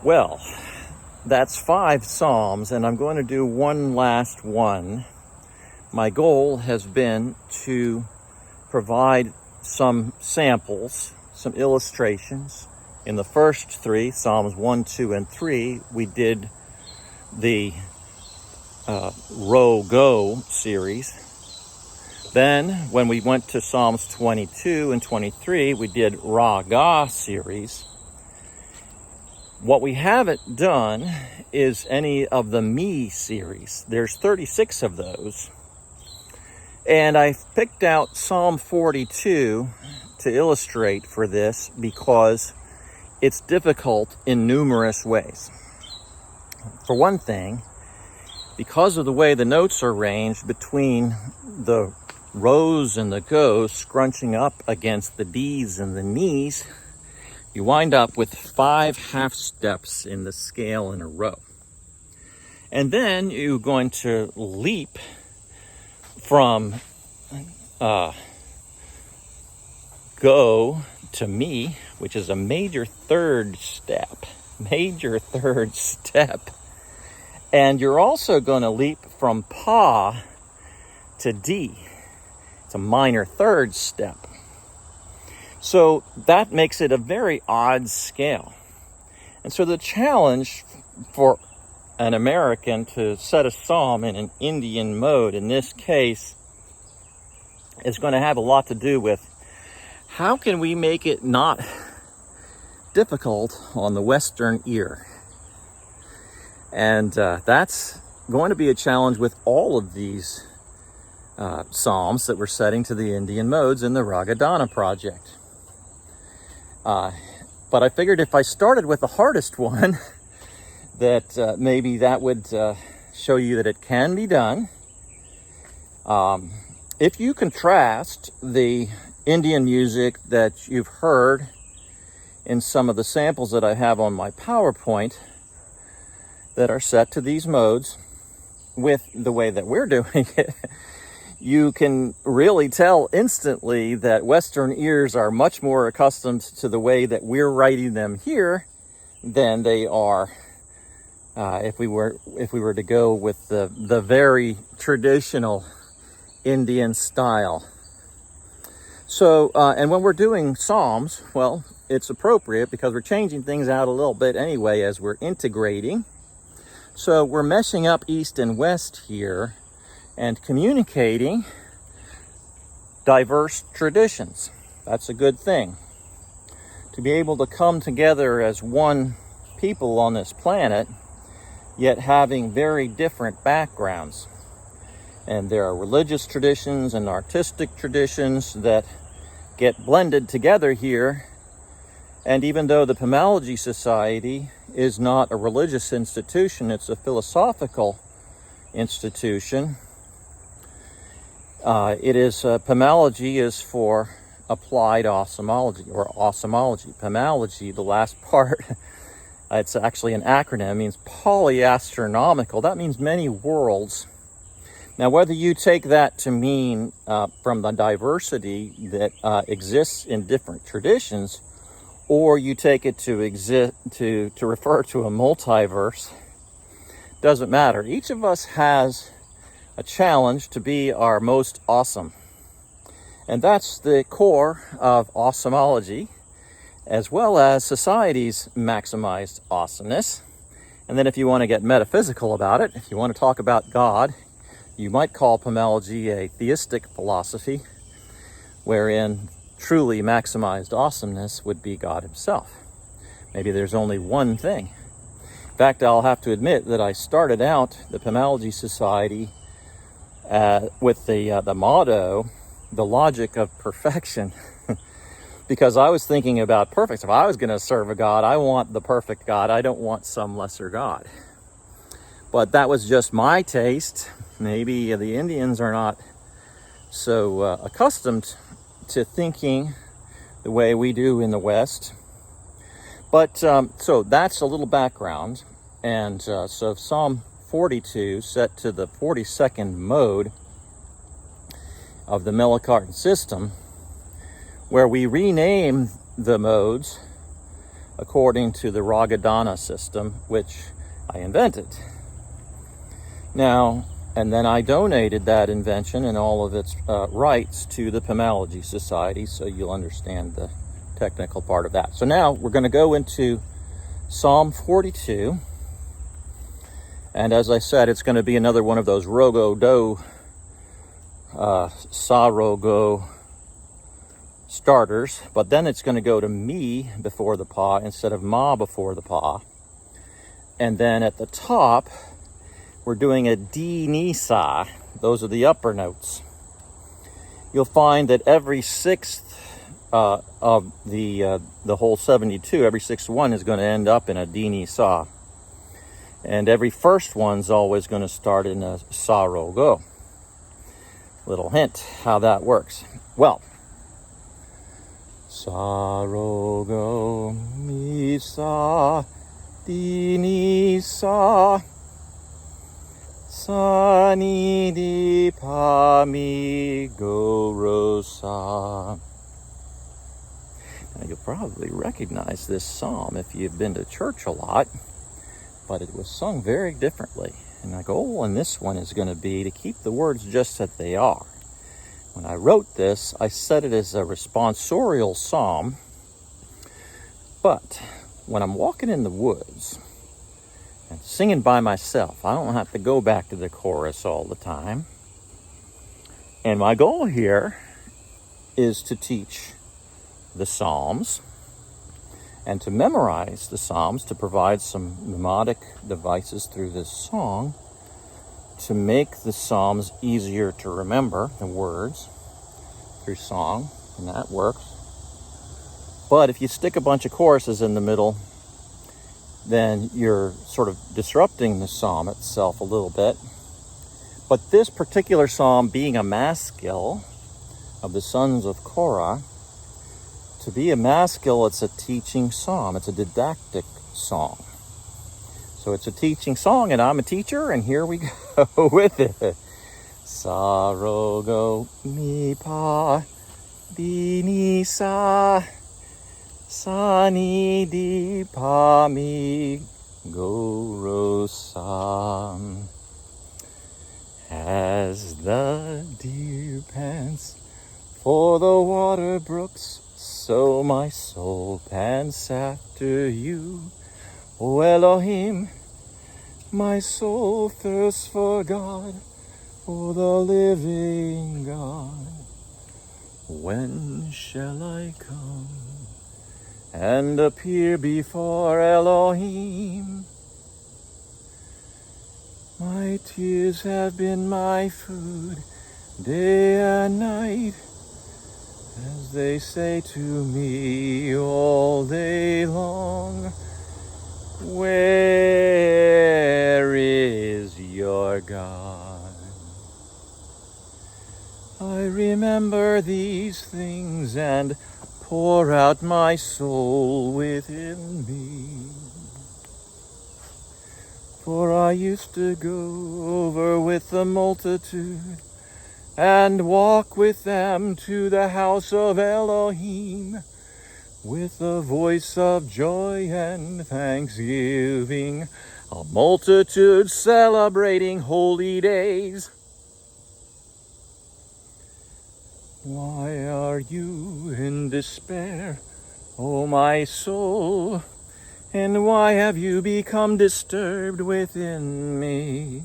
Well, that's 5 psalms, and I'm going to do one last one. My goal has been to provide some samples, some illustrations. In the first 3, Psalms 1, 2, and 3, we did the Go series. Then, when we went to Psalms 22 and 23, we did Raga series. What we haven't done is any of the Me series. There's 36 of those. And I picked out Psalm 42 to illustrate for this because it's difficult in numerous ways. For one thing, because of the way the notes are arranged between the rows and the goes scrunching up against the D's and the Me's, you wind up with 5 half steps in the scale in a row. And then you're going to leap from go to me, which is a major third step. And you're also going to leap from pa to D. It's a minor third step. So that makes it a very odd scale. And so the challenge for an American to set a psalm in an Indian mode, in this case, is going to have a lot to do with how can we make it not difficult on the Western ear. And that's going to be a challenge with all of these psalms that we're setting to the Indian modes in the Ragadana project. But I figured if I started with the hardest one, that maybe that would show you that it can be done. If you contrast the Indian music that you've heard in some of the samples that I have on my PowerPoint that are set to these modes with the way that we're doing it, you can really tell instantly that Western ears are much more accustomed to the way that we're writing them here than they are if we were to go with the very traditional Indian style. So, and when we're doing psalms, well, it's appropriate because we're changing things out a little bit anyway as we're integrating. So we're meshing up East and West here and communicating diverse traditions. That's a good thing. To be able to come together as one people on this planet, yet having very different backgrounds. And there are religious traditions and artistic traditions that get blended together here. And even though the Pomology Society is not a religious institution, it's a philosophical institution. Pomology is for applied osmology or osmology. Pomology, the last part, it's actually an acronym, means polyastronomical. That means many worlds. Now, whether you take that to mean from the diversity that exists in different traditions, or you take it to refer to a multiverse, doesn't matter. Each of us has a challenge to be our most awesome. And that's the core of osmology, as well as society's maximized awesomeness. And then if you want to get metaphysical about it, if you want to talk about God, you might call Pomology a theistic philosophy, wherein truly maximized awesomeness would be God himself. Maybe there's only one thing. In fact, I'll have to admit that I started out the Pomology Society with the motto, the logic of perfection, because I was thinking about perfect. If I was going to serve a God, I want the perfect God. I don't want some lesser God. But that was just my taste. Maybe the Indians are not so accustomed to thinking the way we do in the West. But so that's a little background. And so Psalm 42 set to the 42nd mode of the MelaCartan system, where we rename the modes according to the Ragadana system, which I invented. Now, and then I donated that invention and all of its rights to the Pomology Society, so you'll understand the technical part of that. So now we're going to go into Psalm 42. And as I said, it's going to be another one of those rogo-do, sa-ro-go starters. But then it's going to go to me before the pa instead of ma before the pa. And then at the top, we're doing a di, ni, sa. Those are the upper notes. You'll find that every sixth of the whole 72, every sixth one is going to end up in a di, ni, sa. And every first one's always going to start in a sa, ro, go. Little hint how that works. Well, sa, ro, go, mi, sa, di, ni, sa, sa, ni, di, pa, mi, go, ro, sa. Now, you'll probably recognize this psalm if you've been to church a lot, but it was sung very differently. And my goal in this one is going to be to keep the words just as they are. When I wrote this, I set it as a responsorial psalm, but when I'm walking in the woods and singing by myself, I don't have to go back to the chorus all the time. And my goal here is to teach the Psalms and to memorize the Psalms, to provide some mnemonic devices through this song to make the Psalms easier to remember, the words, through song, and that works. But if you stick a bunch of choruses in the middle, then you're sort of disrupting the psalm itself a little bit. But this particular psalm, being a maskil of the sons of Korah, to be a maskil, it's a teaching psalm. It's a didactic song. So it's a teaching song, and I'm a teacher, and here we go with it. Sa, ro, go, mi, pa, di, ni, sa, sa, ni, di, pa, mi, go, ro, sa. As the deer pants for the water brooks, so my soul pants after you, O Elohim. My soul thirsts for God, for the living God. When shall I come and appear before Elohim? My tears have been my food day and night, as they say to me all day long, where is your God? I remember these things and pour out my soul within me. For I used to go over with the multitude and walk with them to the house of Elohim, with a voice of joy and thanksgiving, a multitude celebrating holy days. Why are you in despair, O my soul? And why have you become disturbed within me?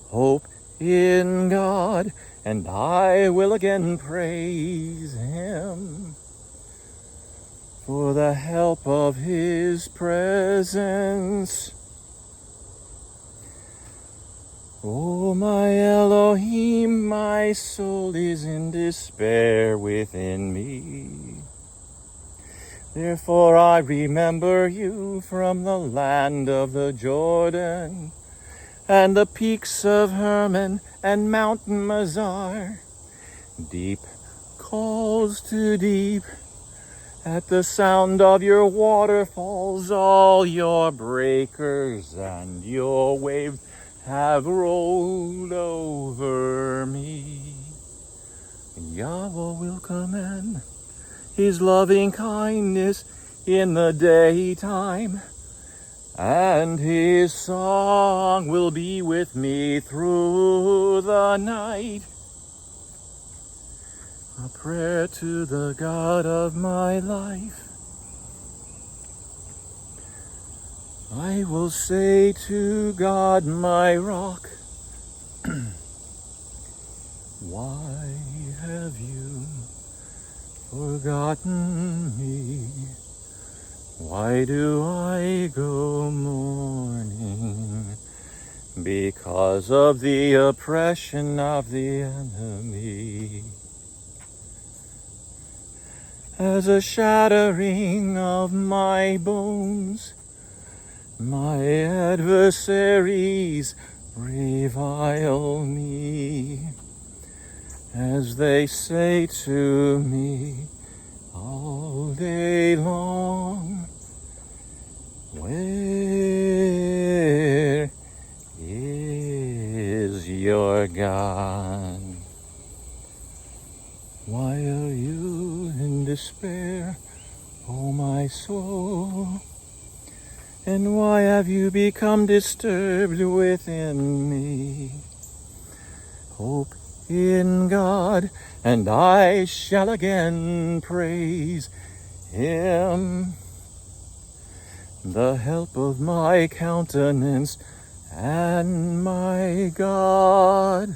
Hope in God, and I will again praise Him for the help of His presence. O my Elohim, my soul is in despair within me. Therefore I remember you from the land of the Jordan, and the peaks of Hermon and Mount Mizar. Deep calls to deep at the sound of your waterfalls. All your breakers and your waves have rolled over me. Yahweh will command His loving kindness in the daytime, and his song will be with me through the night. A prayer to the God of my life. I will say to God, my rock, why have you forgotten me? Why do I go mourning? Because of the oppression of the enemy. As a shattering of my bones, my adversaries revile me, as they say to me all day long, where is your God? Why are you in despair, O my soul? And why have you become disturbed within me? Hope in God, and I shall again praise Him, the help of my countenance and my God.